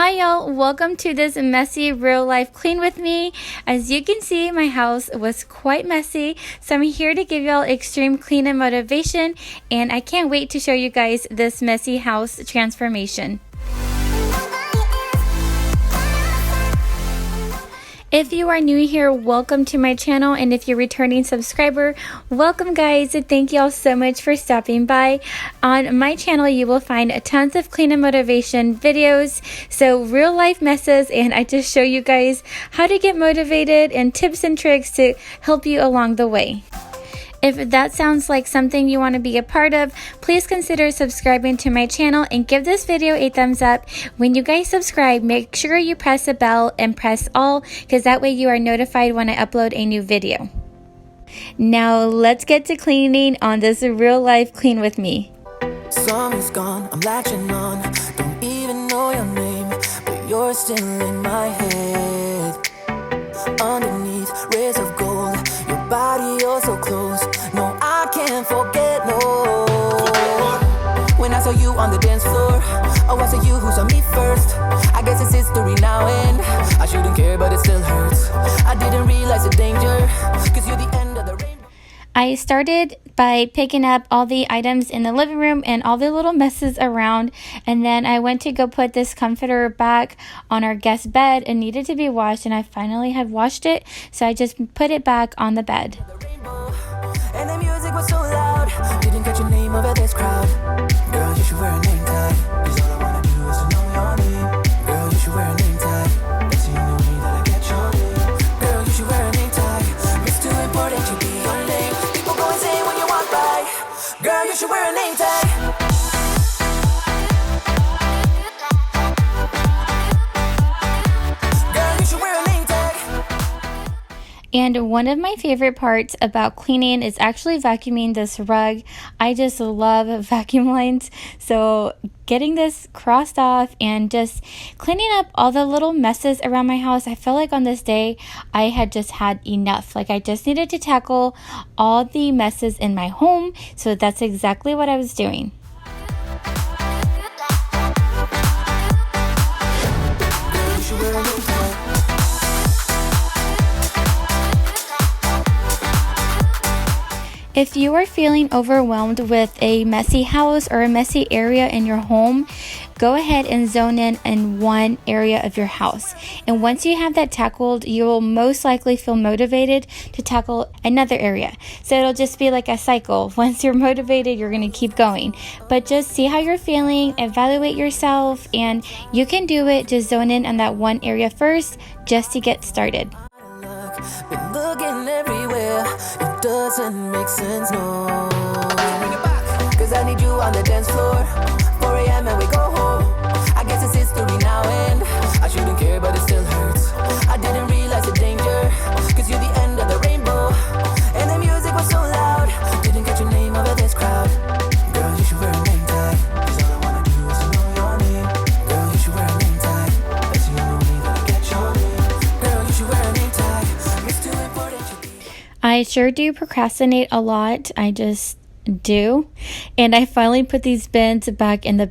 Hi y'all, welcome to this messy real life clean with me. As you can see, my house was quite messy, so I'm here to give y'all extreme clean and motivation, and I can't wait to show you guys this messy house transformation. If you are new here, welcome to my channel, and if you're a returning subscriber, welcome guys, and thank you all so much for stopping by. On my channel, you will find tons of clean and motivation videos, so real life messes, and I just show you guys how to get motivated and tips and tricks to help you along the way. If that sounds like something you want to be a part of, please consider subscribing to my channel and give this video a thumbs up. When you guys subscribe, make sure you press the bell and press all, because that way you are notified when I upload a new video. Now let's get to cleaning on this real life clean with me. Summer's gone, I'm latching on. Don't even know your name, but you're still in my head. Underneath rays of gold, your body, you're so close. No, I can't forget, no. When I saw you on the dance floor, oh, I saw you who saw me first. I guess it's history now, and I shouldn't care, but it still hurts. I didn't realize the danger, cause you're the end of the rainbow. I started by picking up all the items in the living room and all the little messes around, and then I went to go put this comforter back on our guest bed. It needed to be washed, and I finally had washed it, so I just put it back on the bed. And the music was so loud, didn't get your name over this crowd. Girl, you should wear a name tag, cause all I wanna do is to know your name. Girl, you should wear a name tag, that's the only way that I get your name. Girl, you should wear a name tag, it's too important to be your name. People go insane when you walk by. Girl, you should wear a name tag. Girl, you should wear a name tag. And one of my favorite parts about cleaning is actually vacuuming this rug. I just love vacuum lines. So getting this crossed off and just cleaning up all the little messes around my house, I feel like on this day I had just had enough. Like I just needed to tackle all the messes in my home. So that's exactly what I was doing. If you are feeling overwhelmed with a messy house or a messy area in your home, go ahead and zone in one area of your house. And once you have that tackled, you will most likely feel motivated to tackle another area. So it'll just be like a cycle. Once you're motivated, you're going to keep going. But just see how you're feeling, evaluate yourself, and you can do it. Just zone in on that one area first just to get started. Been looking everywhere, it doesn't make sense, no. Cause I need you on the dance floor, 4 a.m. and we go home. I guess it's history now, and I shouldn't care, but it still hurts. I didn't realize the danger, cause you're the end of the rainbow. And the music was so loud, didn't get your name over this crowd. Girl, you should wear a name tag, cause all I wanna do is to know your name. Girl, you should wear a name tag, that's the only way that I get your name. Girl, you should wear a name tag. I sure do procrastinate a lot. I just do. And I finally put these bins back in the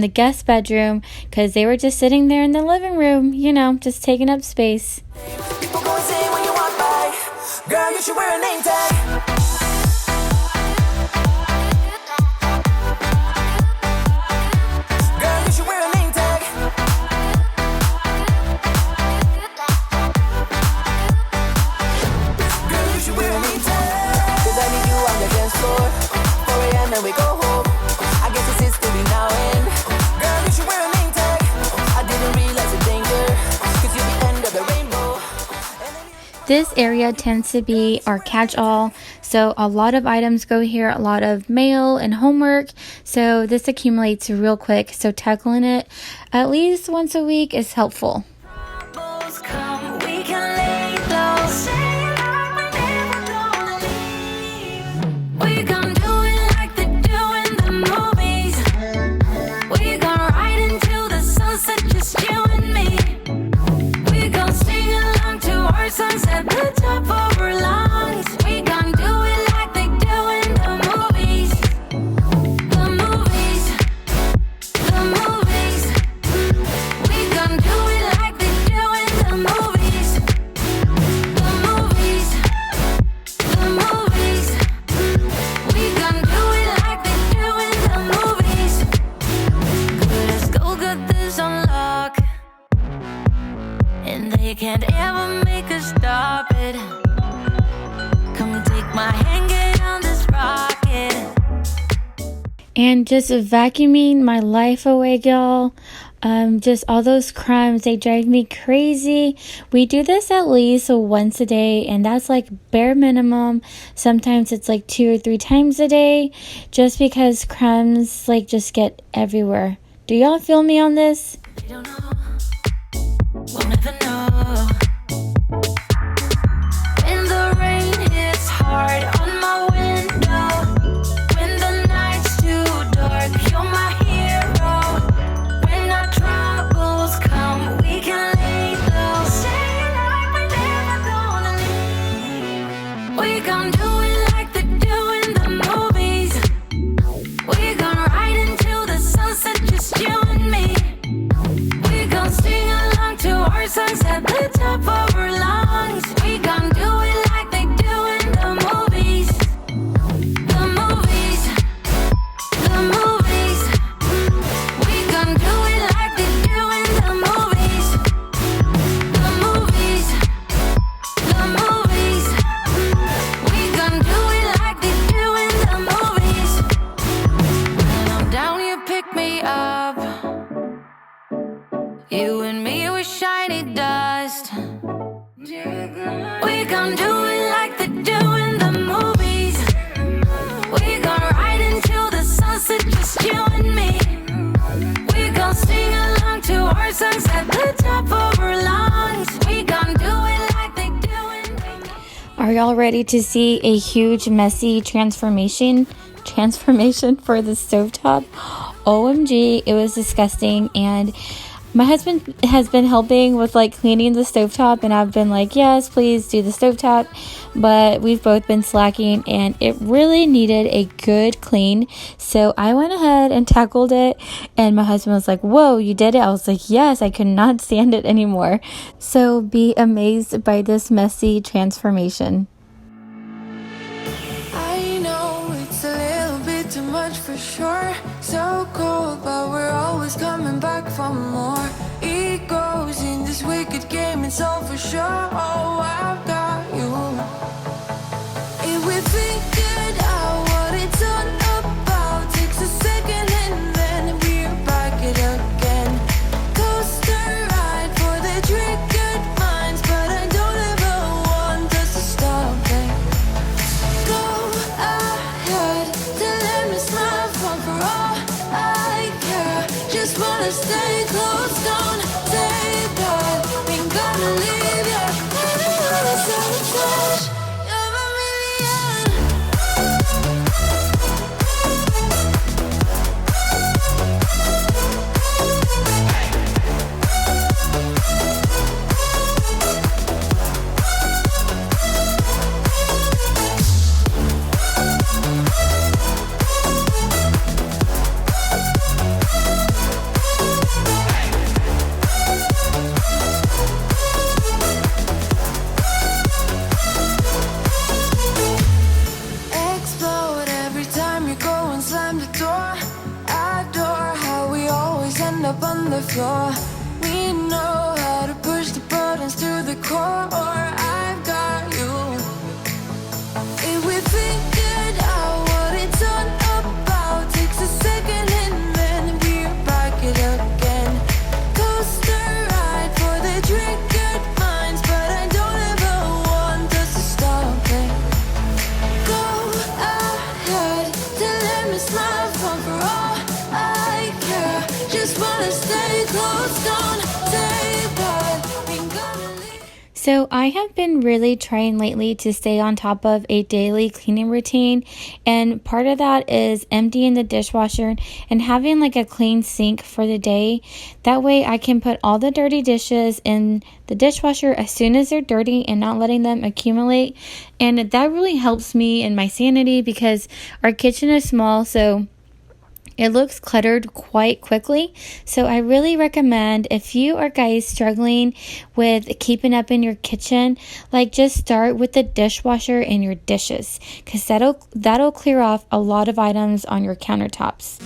guest bedroom because they were just sitting there in the living room, you know, just taking up space. People go insane when you walk by. Girl, you should wear a name tag. And we go home. I guess it's history now, and girl, you should wear a name tag. I didn't realize the danger, cause you're the end of the rainbow. This area tends to be our catch-all, so a lot of items go here, a lot of mail and homework, so this accumulates real quick, so tackling it at least once a week is helpful. Sunset, the top of our lungs. We gon' do it like they do in the movies. The movies. The movies. We gon' can't ever make us stop it. Come take my hand, get on this rocket. And just vacuuming my life away, y'all. Just all those crumbs, they drive me crazy. We do this at least once a day, and that's like bare minimum. Sometimes it's like 2 or 3 times a day, just because crumbs like just get everywhere. Do y'all feel me on this? We don't know, we'll never know. When the rain hits hard on my window, when the night's too dark, you're my hero. When our troubles come, we can lay low. Say it like we're never gonna leave. We gon' do it like they do in the movies. We gon' ride until the sunset, just you and me. We gon' sing along to our songs at the top of our lungs. We gon' do it like they do in the movies. The movies. The movies. We gon' do it like they do in the movies. The movies. The movies. We gon' do it like they do in the movies. When I'm down, you pick me up. You and me, we're shiny dust. We gon' do it like they do in the movies. We gon' ride until the sunset, just you and me. We gon' sing along to our songs at the top of our lungs. We gon' do it like they do in the movies. Are y'all ready to see a huge, messy transformation for the stovetop? OMG, it was disgusting. And my husband has been helping with like cleaning the stovetop, and I've been like, yes, please do the stovetop, but we've both been slacking and it really needed a good clean. So I went ahead and tackled it, and my husband was like, whoa, you did it? I was like, yes, I could not stand it anymore. So be amazed by this messy transformation. I know it's a little bit too much for sure. So cold, but we're always coming back for more. Egos in this wicked game, it's all for sure. Oh, I've got you. If we figured out what it's all about, takes a second and then we're back it again. Coaster ride for the triggered minds, but I don't ever want us to stop it. Go ahead, tell them it's my fault for all I care. Just wanna stay close, don't say that. Ain't gonna leave ya. Sabotage, you're a million. Explode every time you go and slam the door. Adore how we always end up on the floor. We know how to push the buttons to the core. I've got you. If we figured out what it's all about, takes a second and then we're back it again. Coaster ride for the triggered minds, but I don't ever want us to stop it. Go ahead, tell them it's my fault for all I care. Just wanna stay close, don't say that. Ain't gonna leave. So I have been really trying lately to stay on top of a daily cleaning routine, and part of that is emptying the dishwasher and having like a clean sink for the day. That way I can put all the dirty dishes in the dishwasher as soon as they're dirty and not letting them accumulate. And that really helps me in my sanity because our kitchen is small, so it looks cluttered quite quickly. So I really recommend, if you are guys struggling with keeping up in your kitchen, like just start with the dishwasher and your dishes, because that'll clear off a lot of items on your countertops.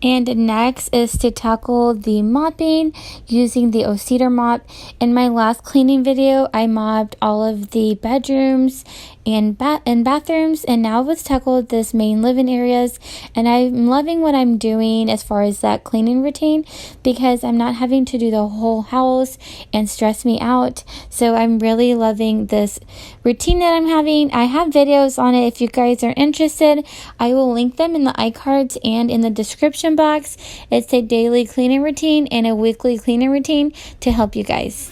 And next is to tackle the mopping using the cedar mop. In my last cleaning video, I mopped all of the bedrooms and bathrooms, and now let's tackle this main living areas. And I'm loving what I'm doing as far as that cleaning routine, because I'm not having to do the whole house and stress me out. So I'm really loving this routine that I'm having. I have videos on it if you guys are interested. I will link them in the iCards and in the description box. It's a daily cleaning routine and a weekly cleaning routine to help you guys.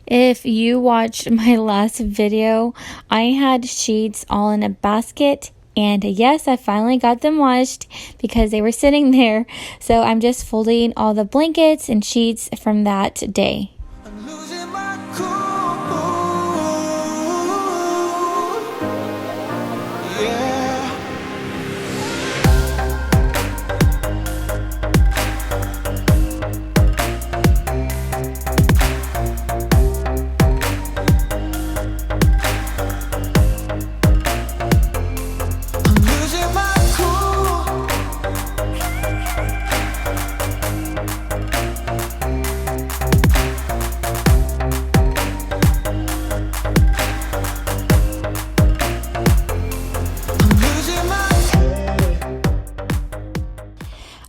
If you watched my last video, I had sheets all in a basket, and yes, I finally got them washed because they were sitting there. So I'm just folding all the blankets and sheets from that day. I'm losing my cool. Yeah.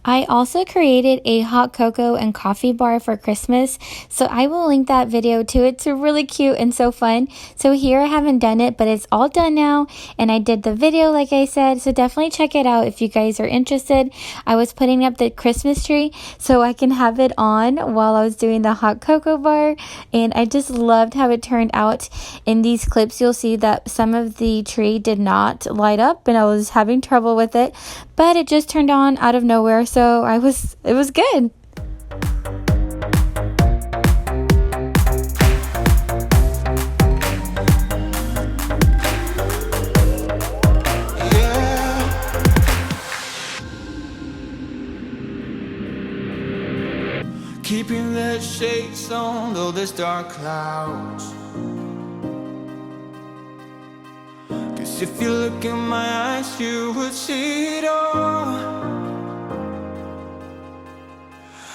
I also created a hot cocoa and coffee bar for Christmas, so I will link that video too. It's really cute and so fun. So here I haven't done it, but it's all done now, and I did the video like I said, so definitely check it out if you guys are interested. I was putting up the Christmas tree so I can have it on while I was doing the hot cocoa bar, and I just loved how it turned out. In these clips you'll see that some of the tree did not light up and I was having trouble with it, but it just turned on out of nowhere. So it was good. Keeping the shades on though there's dark clouds. 'Cause if you look in my eyes you would see it all.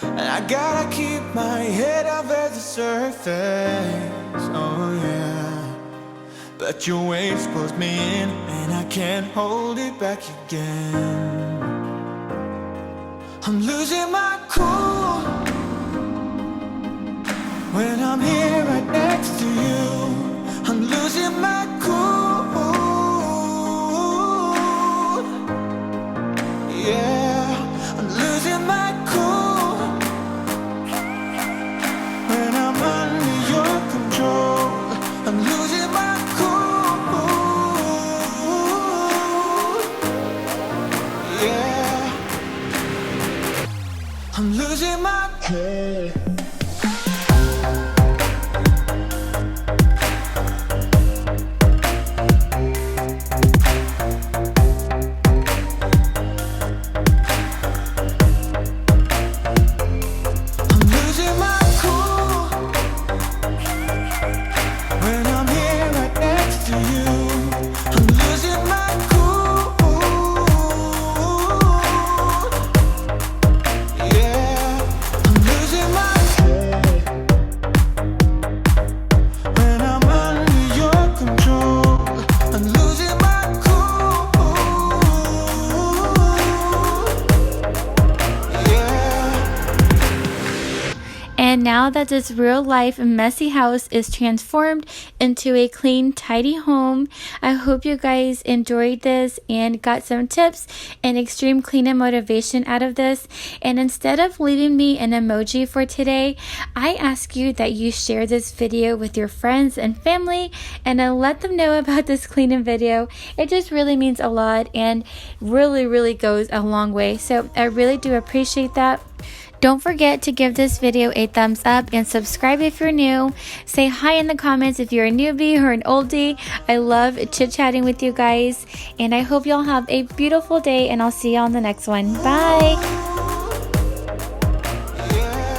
And I gotta keep my head over the surface, oh yeah. But your waves pulls me in and I can't hold it back again. I'm losing my cool when I'm here right next to you. I'm losing my cool, yeah. I'm losing my cool when I'm under your control. I'm losing my cool, yeah. I'm losing my cool. now that this real life messy house is transformed into a clean, tidy home. I hope you guys enjoyed this and got some tips and extreme cleaning motivation out of this. And instead of leaving me an emoji for today, I ask you that you share this video with your friends and family and let them know about this cleaning video. It just really means a lot and really goes a long way. So I really do appreciate that. Don't forget to give this video a thumbs up and subscribe if you're new. Say hi in the comments if you're a newbie or an oldie. I love chit-chatting with you guys, and I hope y'all have a beautiful day, and I'll see you on the next one. Bye!